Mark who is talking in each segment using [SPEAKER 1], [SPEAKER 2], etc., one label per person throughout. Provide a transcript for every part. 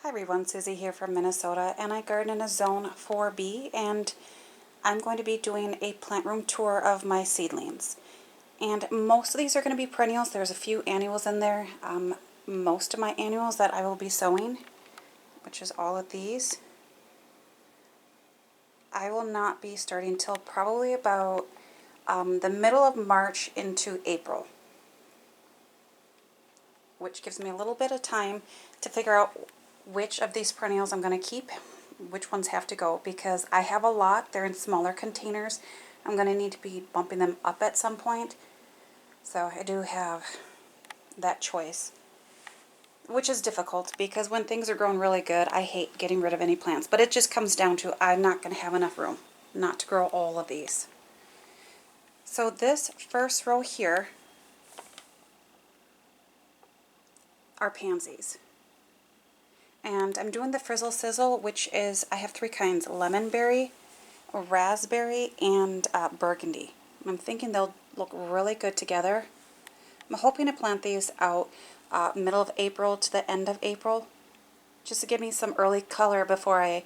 [SPEAKER 1] Hi everyone, Susie here from Minnesota, and I garden in a zone 4B, and I'm going to be doing a plant room tour of my seedlings. And most of these are going to be perennials. There's a few annuals in there. Most of my annuals that I will be sowing, which is all of these, I will not be starting till probably about the middle of March into April, which gives me a little bit of time to figure out which of these perennials I'm going to keep, which ones have to go, because I have a lot. They're in smaller containers. I'm going to need to be bumping them up at some point. So I do have that choice, which is difficult because when things are growing really good, I hate getting rid of any plants. But it just comes down to I'm not going to have enough room not to grow all of these. So this first row here are pansies. And I'm doing the Frizzle Sizzle, which is, I have three kinds: lemon berry, raspberry, and burgundy. I'm thinking they'll look really good together. I'm hoping to plant these out middle of April to the end of April, just to give me some early color before I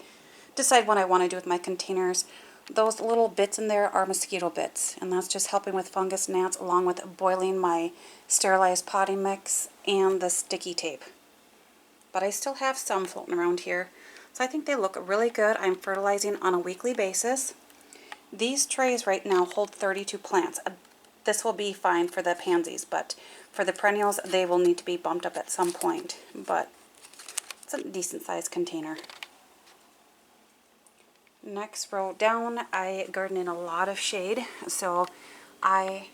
[SPEAKER 1] decide what I want to do with my containers. Those little bits in there are mosquito bits, and that's just helping with fungus gnats, along with boiling my sterilized potting mix and the sticky tape. But I still have some floating around here, so I think they look really good. I'm fertilizing on a weekly basis. These trays right now hold 32 plants. This will be fine for the pansies, but for the perennials, they will need to be bumped up at some point. But it's a decent sized container. Next row down, I garden in a lot of shade, so I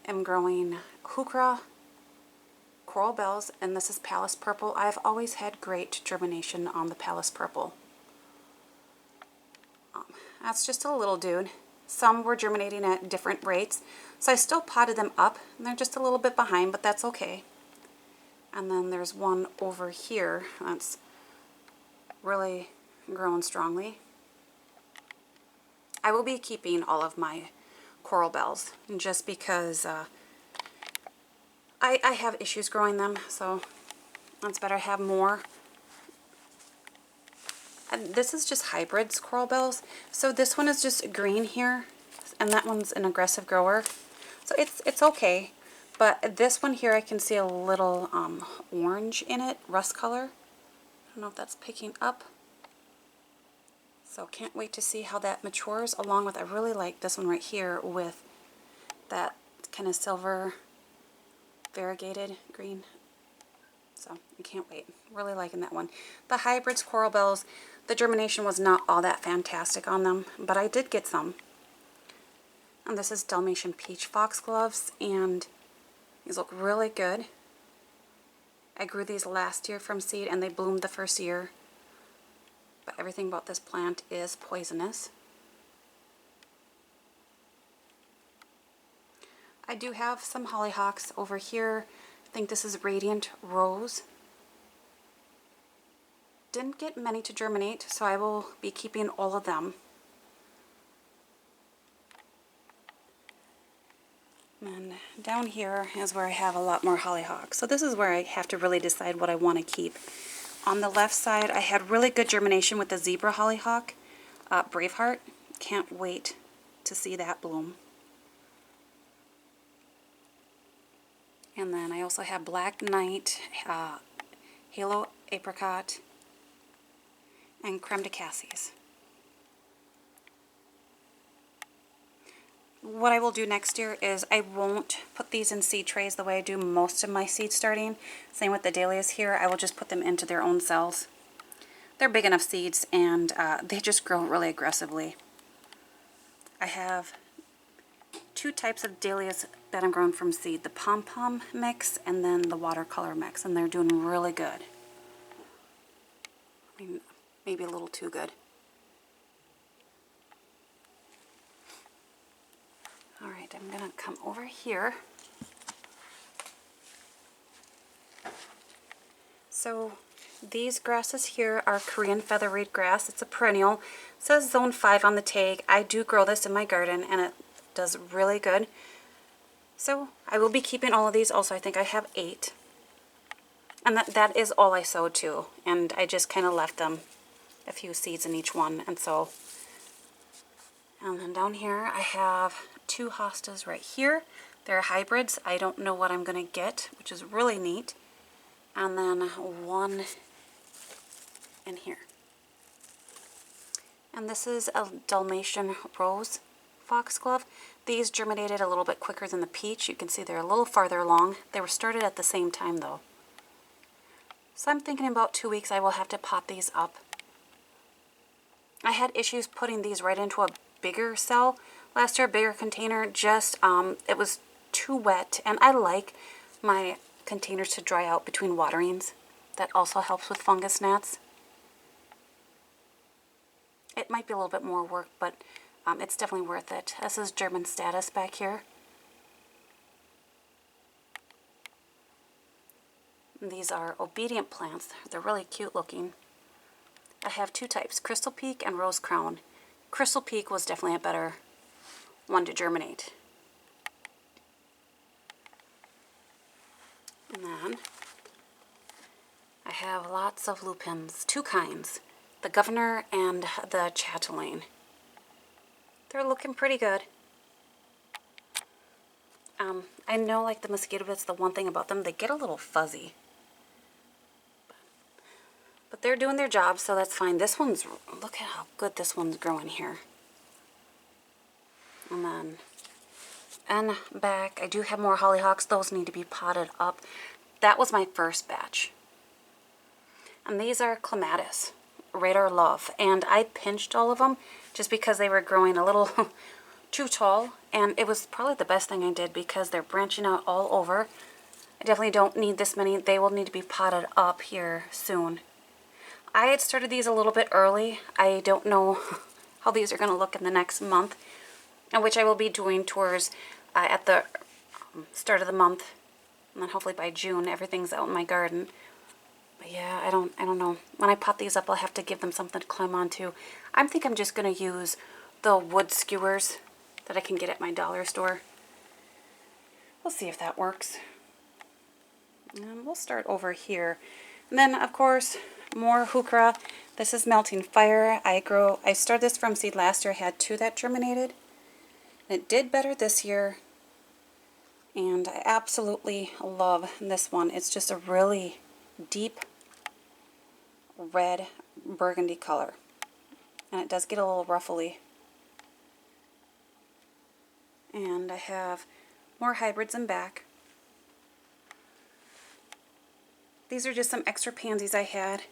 [SPEAKER 1] am growing heuchera, coral bells, and this is Palace Purple. I've always had great germination on the Palace Purple. That's just a little dude. Some were germinating at different rates, so I still potted them up, and they're just a little bit behind, but that's okay. And then there's one over here that's really growing strongly. I will be keeping all of my coral bells just because I have issues growing them, so it's better to have more. And this is just hybrids coral bells. So this one is just green here, and that one's an aggressive grower. So it's okay. But this one here, I can see a little orange in it, rust color. I don't know if that's picking up. So can't wait to see how that matures, along with, I really like this one right here with that kind of silver variegated green. So I can't wait. Really liking that one. The hybrids coral bells, the germination was not all that fantastic on them, but I did get some. And this is Dalmatian peach foxgloves, and these look really good. I grew these last year from seed, and they bloomed the first year. But everything about this plant is poisonous. I do have some hollyhocks over here. I think this is Radiant Rose. Didn't get many to germinate, so I will be keeping all of them. And down here is where I have a lot more hollyhocks. So this is where I have to really decide what I want to keep. On the left side, I had really good germination with the zebra hollyhock, Braveheart. Can't wait to see that bloom. And then I also have Black Knight, Halo Apricot, and Creme de Cassis. What I will do next year is I won't put these in seed trays the way I do most of my seed starting. Same with the dahlias here. I will just put them into their own cells. They're big enough seeds, and they just grow really aggressively. I have two types of dahlias that I'm growing from seed, the pom-pom mix and then the watercolor mix, and they're doing really good. I mean, maybe a little too good. Alright, I'm going to come over here. So these grasses here are Korean featherweed grass. It's a perennial. It says zone 5 on the tag. I do grow this in my garden, and it does really good. So I will be keeping all of these. Also, I think I have 8. And that is all I sowed too. And I just kind of left them a few seeds in each one. And so, and then down here I have 2 hostas right here. They're hybrids. I don't know what I'm going to get, which is really neat. And then 1 in here. And this is a Dalmatian rose foxglove. These germinated a little bit quicker than the peach. You can see they're a little farther along. They were started at the same time though. So I'm thinking in about 2 weeks I will have to pot these up. I had issues putting these right into a bigger cell last year, bigger container. Just, it was too wet, and I like my containers to dry out between waterings. That also helps with fungus gnats. It might be a little bit more work, but it's definitely worth it. This is German status back here. And these are obedient plants. They're really cute looking. I have 2 types, Crystal Peak and Rose Crown. Crystal Peak was definitely a better one to germinate. And then I have lots of lupins, 2 kinds, the Governor and the Chatelaine. They're looking pretty good. I know like the mosquito bits, the one thing about them, they get a little fuzzy. But they're doing their job, so that's fine. This one's, look at how good this one's growing here. And then, and back, I do have more hollyhocks. Those need to be potted up. That was my first batch. And these are Clematis, Radar Love. And I pinched all of them just because they were growing a little too tall. And it was probably the best thing I did because they're branching out all over. I definitely don't need this many. They will need to be potted up here soon. I had started these a little bit early. I don't know how these are going to look in the next month, which I will be doing tours at the start of the month. And then hopefully by June, everything's out in my garden. But yeah, I don't know. When I pot these up, I'll have to give them something to climb onto. I think I'm just going to use the wood skewers that I can get at my dollar store. We'll see if that works. And we'll start over here. And then, of course, more heuchera. This is Melting Fire. I started this from seed last year. I had 2 that germinated. And it did better this year. And I absolutely love this one. It's just a really deep red burgundy color. And it does get a little ruffly. And I have more hybrids in back. These are just some extra pansies I had.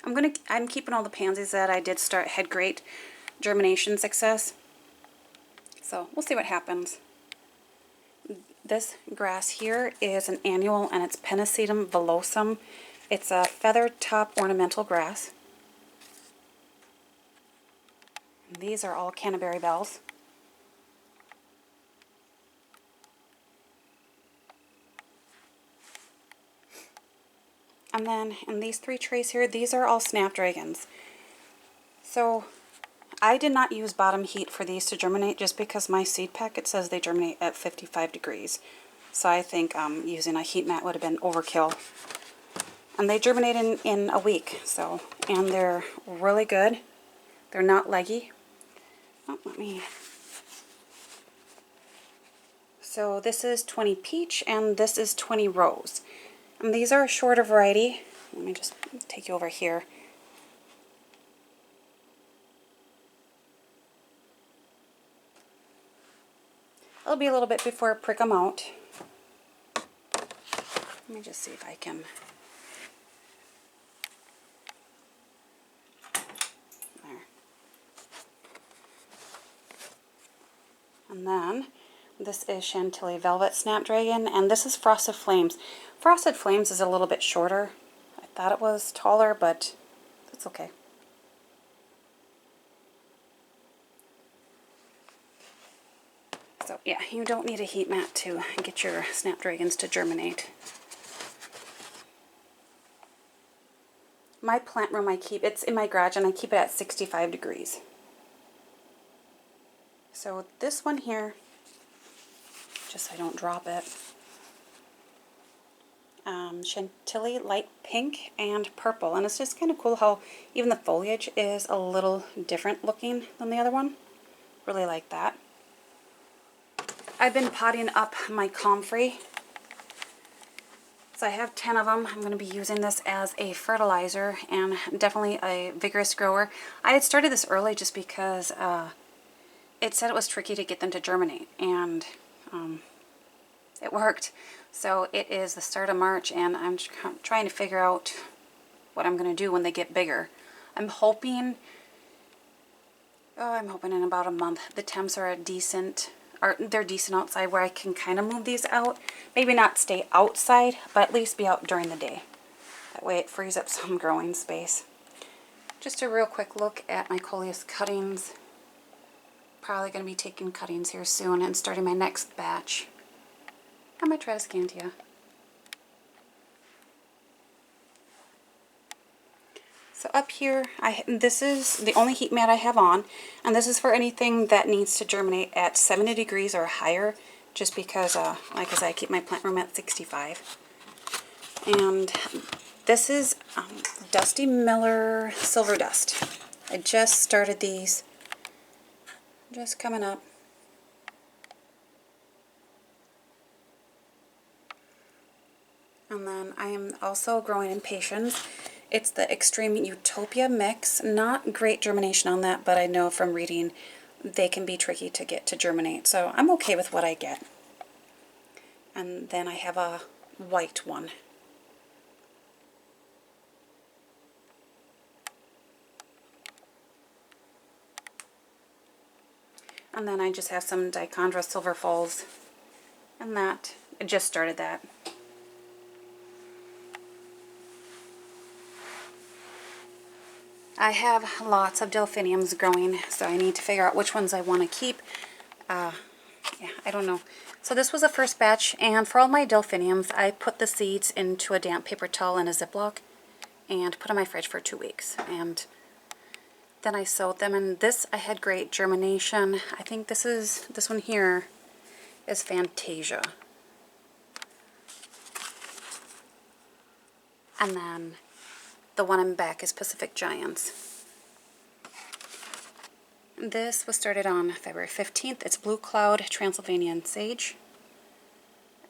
[SPEAKER 1] I'm keeping all the pansies that I did start had great germination success. So we'll see what happens. This grass here is an annual and it's Penicidum Velosum. It's a feathered top ornamental grass. And these are all Canterbury bells. And then in these 3 trays here, these are all snapdragons. So I did not use bottom heat for these to germinate just because my seed packet says they germinate at 55 degrees. So I think using a heat mat would have been overkill. And they germinate in a week, so, and they're really good. They're not leggy. Oh, So this is 20 peach and this is 20 rose. And these are a shorter variety. Let me just take you over here. It'll be a little bit before I prick them out. Let me just see if I can. There. And then this is Chantilly Velvet Snapdragon, and this is Frosted Flames. Frosted Flames is a little bit shorter. I thought it was taller, but that's okay. So yeah, you don't need a heat mat to get your snapdragons to germinate. My plant room it's in my garage and I keep it at 65 degrees. So this one here, just so I don't drop it, Chantilly light pink and purple, and it's just kind of cool how even the foliage is a little different looking than the other one. Really like that. I've been potting up my comfrey. So I have 10 of them. I'm going to be using this as a fertilizer and definitely a vigorous grower. I had started this early just because it said it was tricky to get them to germinate, and it worked. So it is the start of March, and I'm trying to figure out what I'm going to do when they get bigger. I'm hoping in about a month the temps are they're decent outside where I can kind of move these out. Maybe not stay outside, but at least be out during the day. That way it frees up some growing space. Just a real quick look at my Coleus Cuttings. Probably going to be taking cuttings here soon and starting my next batch. I might try to scan to you. So up here, this is the only heat mat I have on, and this is for anything that needs to germinate at 70 degrees or higher, just because, like I said, I keep my plant room at 65. And this is Dusty Miller Silver Dust. I just started these, just coming up. And then I am also growing Impatiens. It's the Extreme Utopia mix. Not great germination on that, but I know from reading they can be tricky to get to germinate. So I'm okay with what I get. And then I have a white one. And then I just have some Dichondra Silver Falls. And that, I just started that. I have lots of delphiniums growing, so I need to figure out which ones I want to keep. Yeah, I don't know. So this was the first batch, and for all my delphiniums, I put the seeds into a damp paper towel in a Ziploc and put in my fridge for 2 weeks. And then I sowed them, and this, I had great germination. I think this one here is Fantasia. And then the one in back is Pacific Giants. This was started on February 15th. It's Blue Cloud Transylvanian Sage.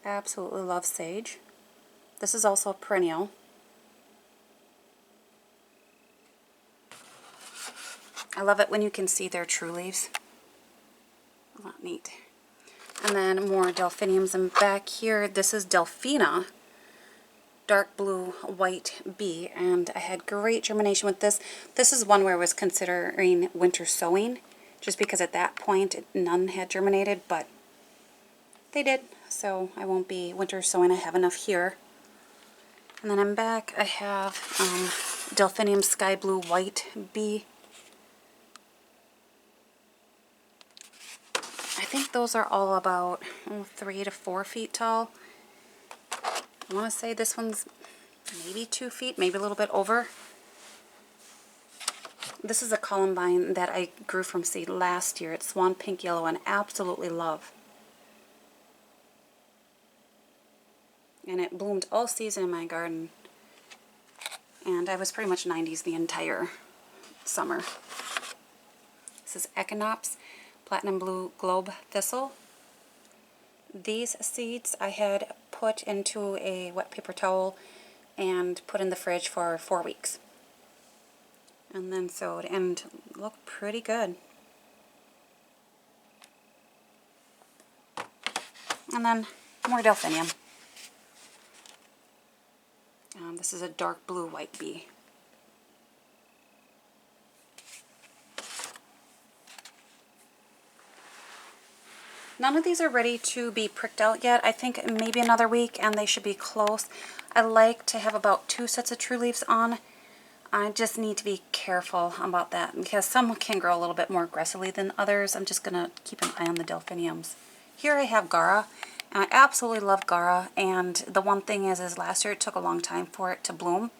[SPEAKER 1] Absolutely love sage. This is also a perennial. I love it when you can see their true leaves. A lot neat. And then more delphiniums in back here. This is Delphina. Dark blue white bee, and I had great germination with this. This is one where I was considering winter sowing, just because at that point none had germinated, but they did, so I won't be winter sowing. I have enough here. And then I'm back. I have Delphinium Sky Blue White Bee. I think those are all about 3 to 4 feet tall. I want to say this one's maybe 2 feet, maybe a little bit over. This is a Columbine that I grew from seed last year. It's Swan Pink Yellow, and absolutely love. And it bloomed all season in my garden. And I was pretty much 90s the entire summer. This is Econops Platinum Blue Globe Thistle. These seeds I had put into a wet paper towel and put in the fridge for 4 weeks. And then sowed, and look pretty good. And then more delphinium. This is a dark blue white bee. None of these are ready to be pricked out yet. I think maybe another week and they should be close. I like to have about 2 sets of true leaves on. I just need to be careful about that because some can grow a little bit more aggressively than others. I'm just going to keep an eye on the delphiniums. Here I have Gara, and I absolutely love Gara, and the one thing is last year it took a long time for it to bloom.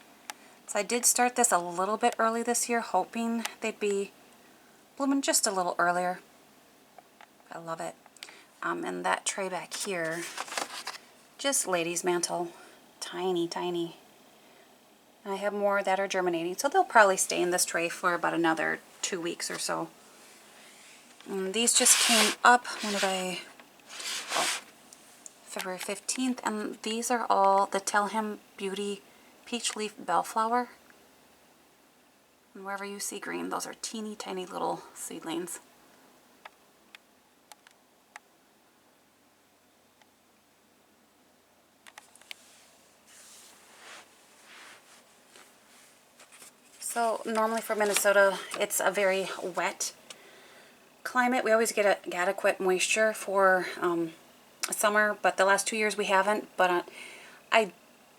[SPEAKER 1] So I did start this a little bit early this year, hoping they'd be blooming just a little earlier. I love it. And that tray back here, just Lady's Mantle. tiny, tiny. I have more that are germinating, so they'll probably stay in this tray for about another 2 weeks or so. And these just came up. When did I? Oh, February 15th, and these are all the Tell Him Beauty Peach Leaf Bellflower. And wherever you see green, those are teeny tiny little seedlings. So normally for Minnesota, it's a very wet climate. We always get adequate moisture for summer, but the last 2 years we haven't. But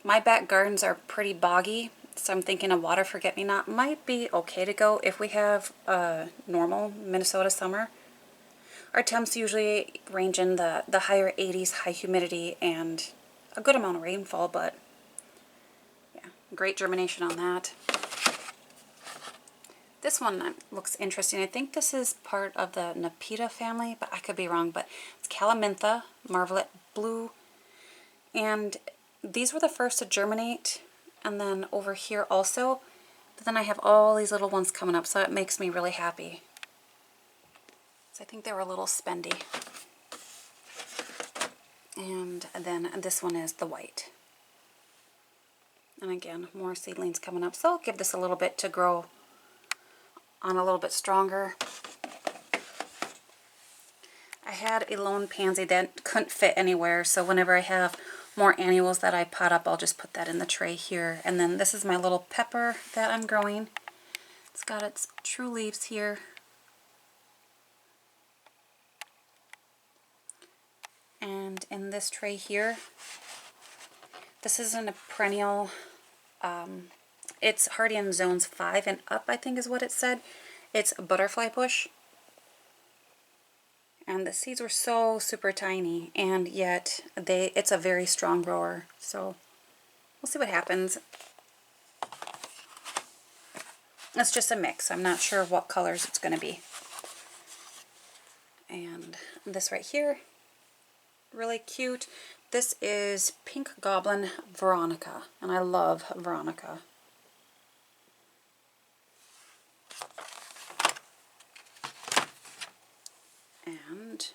[SPEAKER 1] my back gardens are pretty boggy, so I'm thinking a water forget-me-not might be okay to go if we have a normal Minnesota summer. Our temps usually range in the higher 80s, high humidity, and a good amount of rainfall, but yeah, great germination on that. This one looks interesting. I think this is part of the Nepeta family, but I could be wrong. But it's Calamintha, Marvelet Blue. And these were the first to germinate. And then over here also. But then I have all these little ones coming up, so it makes me really happy. So I think they were a little spendy. And then this one is the white. And again, more seedlings coming up. So I'll give this a little bit to grow on a little bit stronger. I had a lone pansy that couldn't fit anywhere, so whenever I have more annuals that I pot up, I'll just put that in the tray here. And then this is my little pepper that I'm growing. It's got its true leaves here. And in this tray here, this isn't a perennial. It's hardy in zones 5 and up, I think is what it said. It's a butterfly bush. And the seeds were so super tiny, and yet it's a very strong grower. So we'll see what happens. It's just a mix. I'm not sure what colors it's going to be. And this right here, really cute. This is Pink Goblin Veronica, and I love Veronica. And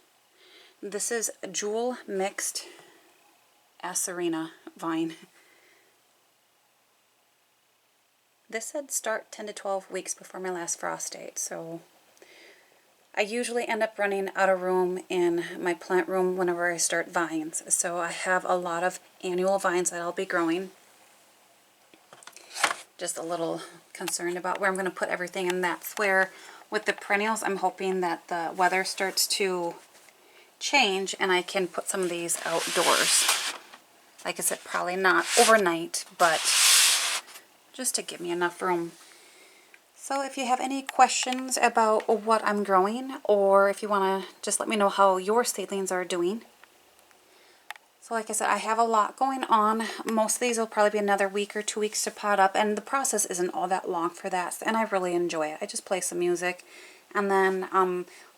[SPEAKER 1] this is Jewel Mixed Serena Vine. This said start 10 to 12 weeks before my last frost date, so I usually end up running out of room in my plant room whenever I start vines. So I have a lot of annual vines that I'll be growing. Just a little concerned about where I'm going to put everything, and that's where with the perennials I'm hoping that the weather starts to change and I can put some of these outdoors. Like I said, probably not overnight, but just to give me enough room. So if you have any questions about what I'm growing, or if you want to just let me know how your seedlings are doing. So like I said, I have a lot going on. Most of these will probably be another week or 2 weeks to pot up, and the process isn't all that long for that, and I really enjoy it. I just play some music, and then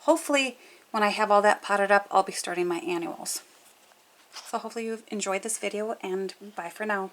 [SPEAKER 1] hopefully when I have all that potted up, I'll be starting my annuals. So hopefully you've enjoyed this video, and bye for now.